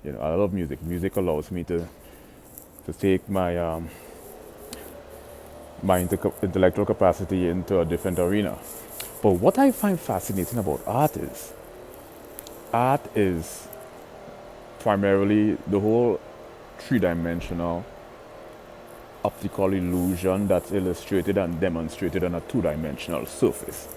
You know, I love music. Music allows me to take my my intellectual capacity into a different arena. But what I find fascinating about art is primarily the whole three-dimensional optical illusion that's illustrated and demonstrated on a two-dimensional surface.